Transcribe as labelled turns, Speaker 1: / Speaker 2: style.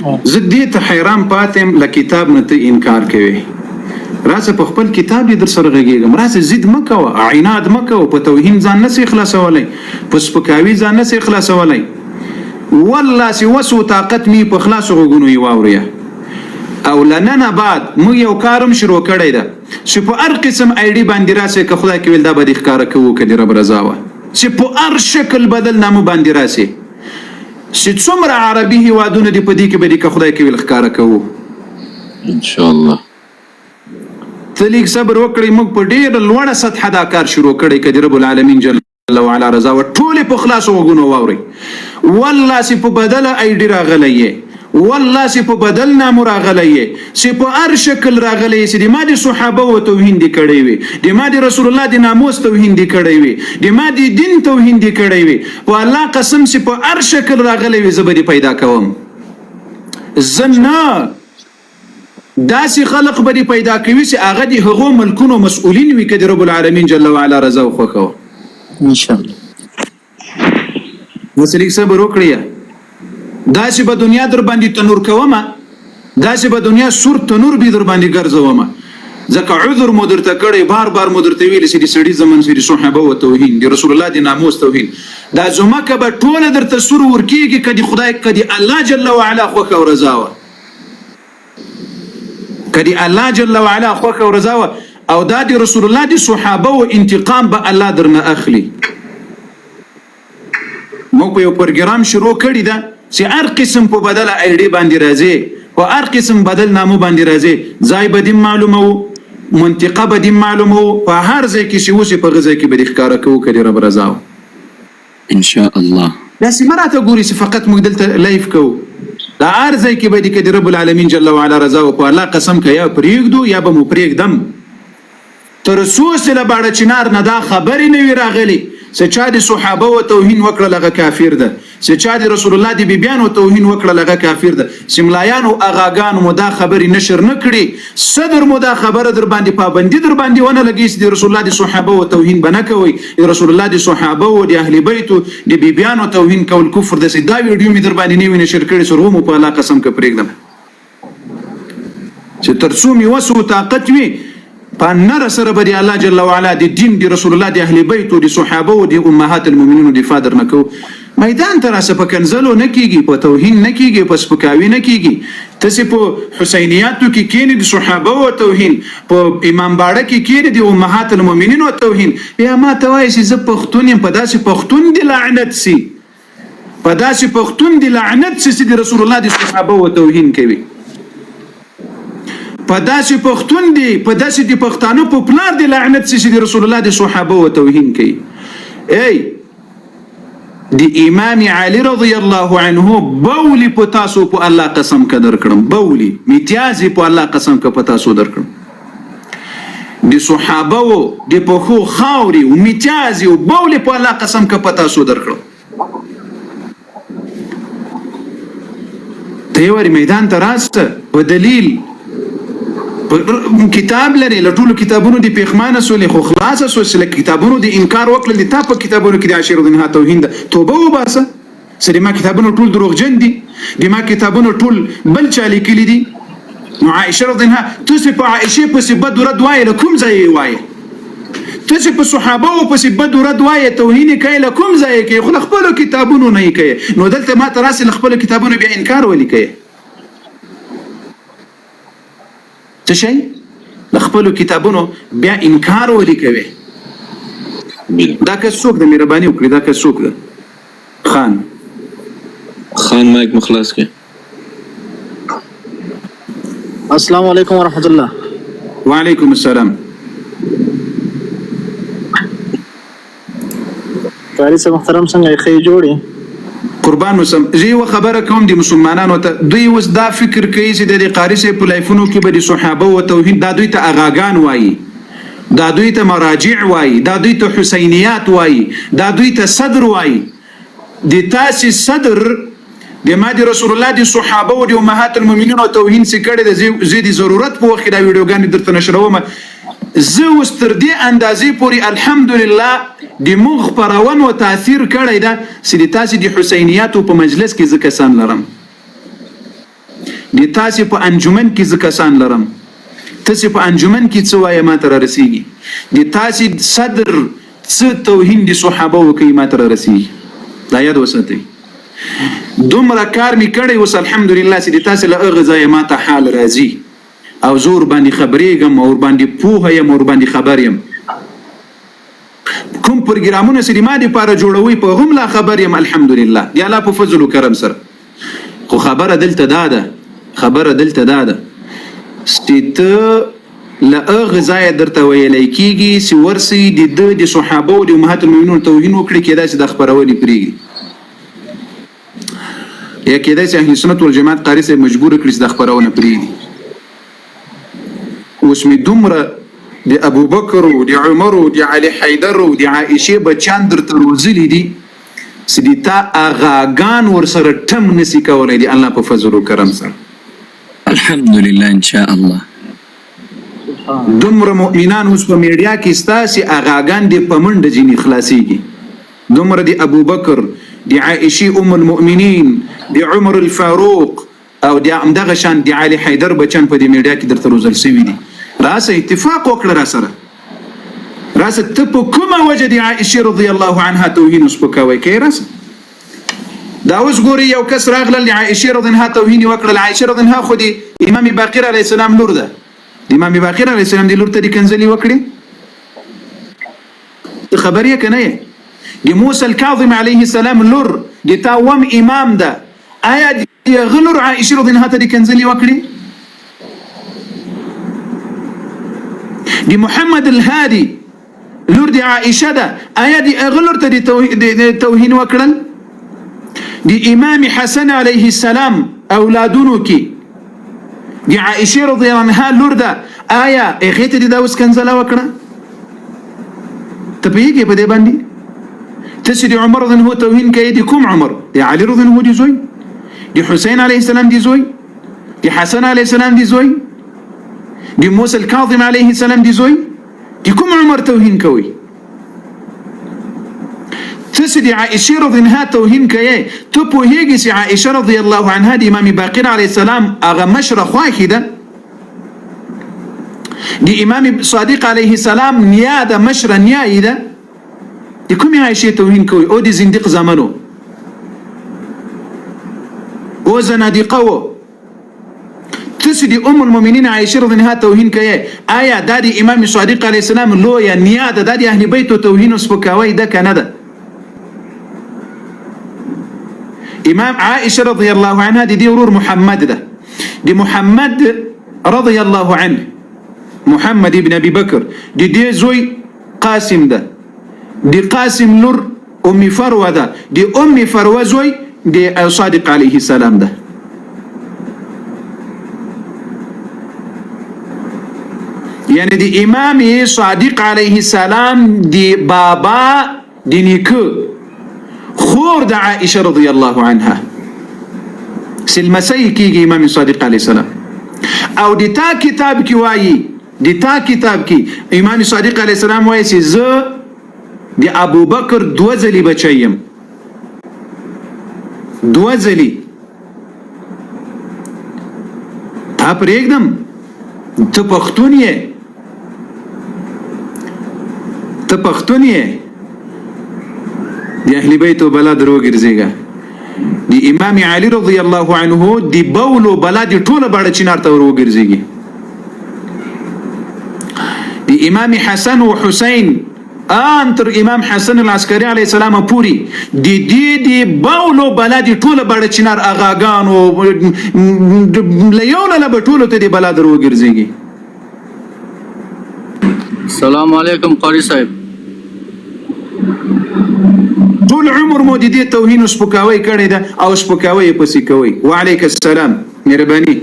Speaker 1: زه دې ته حیران پاتم له کتاب نه ته انکار کوي راځه په خپل کتاب یې در سره غږېږم راځه ضد مه کوه عناد مه کوه په توهین ځان نسې خلاصولی په سپکاوي ځان نسې خلاصولی والله چې وس و طاقت می په خلاصو غوږونو یې واوريه او لننه بعد موږ یو کارم شروع کړی ده چې په هر قسم آیډي باندې راسې که خدای کوي دا به دې ښکاره کوو که دې رب رضا وه چې په هر شکل بدل نامه باندې راسې چې څومره عربي هیوادونه دي په دې کې به دې که خدای کوي ښکاره کوو
Speaker 2: انشاءالله
Speaker 1: ته لیک صبر وکړئ موږ په ډېره لوړه سطحه دا کار شروع کړی که د رب العالمین جل وعلا رضا وه ټولې په خلاصو غوږونو واورئ والله چې په بدله آیډي راغلی یې والله چې په بدل نامو راغلی یې چې په هر شکل راغلی یې چې د ما د صحابه و توهین دې کړی وي د ما د رسول الله د ناموس توهین دې کړی وي د ما د دین توهین دې کړی وي په الله قسم چې په هر شکل راغلی وي زه به دې پیدا کوم زه نه داسې خلق به دې پیدا کوي چې هغه د هغو ملکونو مسؤولین وي که د رب العالمین جل وعلا رضا وخوښوه
Speaker 2: انشاءالله
Speaker 1: نو لیک صبر وکړئ داسې به دنیا در باندې تنور کومه داسې به دنیا سور تنور به در باندې ګرځومه ځکه عذر مو درته کړی بار بار مو درته ویلي چې د سړي زمن چې د صحابه و توهین د رسول الله د ناموس توهین دا ځمکه به ټوله درته سور ورکېږي که د خدای که د الله جل وعلا خوښه او رضا وه که د الله جل وعلا خوښه او رضا وه او دا د رسول الله د صحابه و انتقام به الله درنه اخلي موږ په یو پروګرام شروع کړی ده چې هر قسم په بدله آیډي باندې راځي په هر قسم بدل نامو باندې راځي ځای به دې معلومه وو منطقه به دې معلومه وو په هر ځای کې چې اوسې په هغه ځای کې به دې ښکاره کوو که دې رب رضا وو
Speaker 2: انشاءالله
Speaker 1: داسې مه راته ګوري چې فقط موږ دلته لایف کوو دا هر ځای کې به دې که د رب العالمین جل وعلا رضا وو په الله قسم که یا پرېږدو یا به مو پرېږدم تر څو چې له باړه چنار نه دا خبرې نه وي راغلي چې چا د صحابه و توهین وکړل هغه کافر ده چې چا د رسول الله د بیبیانو توهین وکړل هغه کافر ده چې ملایانو اغاګانو مو دا خبرې نشر نه کړي صدر مو دا خبره در باندې پابندي در باندې ونه لګي چې د رسول الله د صحابه و توهین به نه کوئ د رسول الله د صحابه و د اهل بیتو د بیبیانو توهین کول کفر ده چې دا ویډیو مې در باندې نه وي نشر کړي سر مو په الله قسم که پرېږدم چې تر څو مې وس و طاقت وي په نره سره به د الله جل وعلا د دین د رسول الله د اهل بیت او د صحابه او د امهات المؤمنینو دفاع درنه کوو میدان ته راسه په کنځلو نه کیږي په توهین نه کیږي په سپکاوي نه کیږي تاسې په حسینیاتو کې کینې د صحابه او توهین په امام باړه کې کینې د امهات المؤمنینو توهین بیا ما ته وایي چې زه پښتون یم په داسې پښتون د لعنت سي په داسې پښتون د لعنت سي چې د رسول الله د صحابه او توهین کوي په داسې پښتون دی په داسې د پښتانه په پلار دی لعنت سي چې د رسول الله د صحابه و توهین کوي ای د امام علي رضی الله عنه بولی په تاسو په الله قسم که درکړم بولی میتیازي په الله قسم که په تاسو درکړم د صحابه و د پخو خاوري او میتیازي او بولی په الله قسم که په تاسو درکړم ته ور میدان ته راسته په دلیل کتاب لري له ټولو کتابونو د پیغمانه سولې خو خلاصه سولې کتابونو د انکار وکړل د تا په کتابونو کې د عشر دنها توهین ده توبه وباسه سړي ما کتابونو ټول دروغجن دي د ما کتابونو ټول بل چا لیکلي دي نو عائشه رضی الله عنها تاسو په عائشه په بد رد وایي له کوم ځای وایي تاسو په صحابه او په بد رد وایي توهین کوي له کوم ځای کې خو خپل کتابونو نه کوي نو دلته ما تراسل خپل کتابونو بیا انکار ولیکي څه شي د خپل کتابونو بیا انکار ولیکوي دا که څوک د مهرباني وکړي دا که څوک ده خان
Speaker 2: مایک مخلاص کې
Speaker 3: السلام علیکم ورحمت الله
Speaker 1: وعلیکم السلام
Speaker 3: قاری صاحب محترم څنګه یې ښې جوړې
Speaker 1: قربان وسم زه یو خبره کوم د مسلمانانو ته دوی اوس دا فکر کوي چې د قاری صاحب په لایفونو کې به د صحابه او توحید دا دوی ته اغاګان وایي دا دوی ته مراجع وایي دا دوی ته حسینیات وایي دا دوی ته صدر وایي د تاسې صدر د ما د رسول الله د صحابه او د امهات المؤمنین او توهین څخه کړي د زیدي ضرورت په وخت دا ویډیوګانې درته نشروم زه اوس تر دې اندازې پورې الحمدلله د موږ خپرون و تاثیر کړی ده چې د تاسې د حسینیاتو په مجلس کې زه کسان لرم د تاسې په انجمن کې زه کسان لرم، تاسې په انجمن کې څه وایه ما ته را رسیږي، د تاسې صدر څه توهین د صحابه وکوي ما ته را رسیږي. دا یاد وساتئ. دومره کار مې کړی اوس الحمدلله چې د تاسې له هغه ځایه ما ته حال راځي او زه ورباندې خبرېږم او ورباندې پوهه یم او ورباندې خبر یم. کوم پروګرامونه چې د ما دپاره جوړوئ په هم لا خبر یم الحمدلله د الله په فضل و کرم سره. خو خبره دلته دا ده چې ته له هغه ځایه درته ویلی کېږي چې ورسئ د ده د صحابه او د امهات المؤمنینو توهین وکړي، کېدای چې دا خپرونې پرېږدي یا کېدای چې اهل سنت والجماعت قاري صاحب مجبوره کړي چې دا خپرونه پرېږدي. اوس مې دومره د ابوبکر او د عمر او د علي حیدر او د عائشې بچیان درته روزلي دي چې د تا اغاګان ورسره ټم نسي کولی د الله په فضل و کرم سره.
Speaker 2: الحمدلله ان شاء الله.
Speaker 1: دومره مؤمنان اوس په میډیا کې ستاسې اغاګان دې په منډه ځینې خلاصېږي. دومره د ابوبکر، د عائشې ام المؤمنین، د عمر الفاروق او د همدغه شان د علي حیدر بچیان په دې میډیا کې درته روزل شوي دي. راسه اتفاق وکړه راسره، راسه ته په کومه وجه د عائشې رضی الله عنها توهین وسپکوئ کوي؟ راسه دا اوس ګوري یو کس راغله د عائشې رضی الله عنها توهین وکړل. عائشې رضی الله عنها خو د امام باقر علیه السلام لور ده، د امام باقر علیه السلام د لور ته د کنځلې وکړي. ته خبر یې که نه یې؟ د موسی الکاظم علیه السلام لور د تا وم امام ده، آیا د هغه لور عائشې رضی الله عنها ته د کنځلې وکړي؟ د محمد الهادي لور د عائشه ده، آیا د هغه لور ته د توهین وکړل؟ د امام حسن علیه السلام اولادونو کې د عائشه رضی الله عنها لور ده، آیا هغې ته د دا اوس کنځله وکړه؟ ته پوهېږې په دې باندې؟ ته چې د عمر رضی الله عنه توهین کوې، د کوم عمر؟ د علي رضی الله عنه د زوی، د حسین علیه السلام د زوی، د حسن علیه السلام د زوی، د موسی الکاظم علیه السلام د زوی، د کوم عمر توهین کوي؟ ته چې د عائشې رضی الله عنها توهین کوې، ته پوهېږې چې عائشه رضی الله عنها د امام باقر علیه السلام هغه مشره خواښې ده، د امام صادق علیه السلام نیا ده، مشره نیا یې ده، د کومې عائشې توهین کوي؟ او د زندق زمنو او زنادقه و. ته چې د ام المؤمنین عائشې رضی الله عنها توهین کوي، آیا دا د امام صادق علیه السلام لویه نیا ده، دا د اهل بیتو توهین او سپکاوی ده که نه ده؟ امام عائشه رضی الله عنها د دې ورور محمد ده، د محمد رضی الله عنه، محمد ابن ابي بکر د دې زوی قاسم ده، د قاسم لور ام فروه ده، د ام فروه زوی د صادق علیه السلام ده. یعنی د امام صادق علیه السلام د بابا د نیکه خور د عائشه رضی الله عنها سلمسی کېږي امام صادق علیه السلام. او د تا کتاب کې وایي، د تا کتاب کې امام صادق علیه السلام وایي چې زه د ابوبکر 2 ځلې بچی یم، 2 ځلې. تا پرېږدم؟ ته پښتون یې، ته پښتون یې، د اهل بیتو بلا در وګرځېږه. د امام علي رضی الله عنه د بولو بلا د ټوله باړه چنار ته ور وګرځېږي. د امام حسن و حسین ان تر امام حسن العسکري علیه السلام پوری د دې د بولو بلا د ټوله باړه چنار اغاګانو لیونه له ټولو ته د بلا در وګرځېږي.
Speaker 3: السلام علیکم قاری صاحب.
Speaker 1: ټول عمر مو د دې توهین او سپکاوی کړی ده او سپکاوی یې پسې کوئ. وعلیک السلام، مهرباني.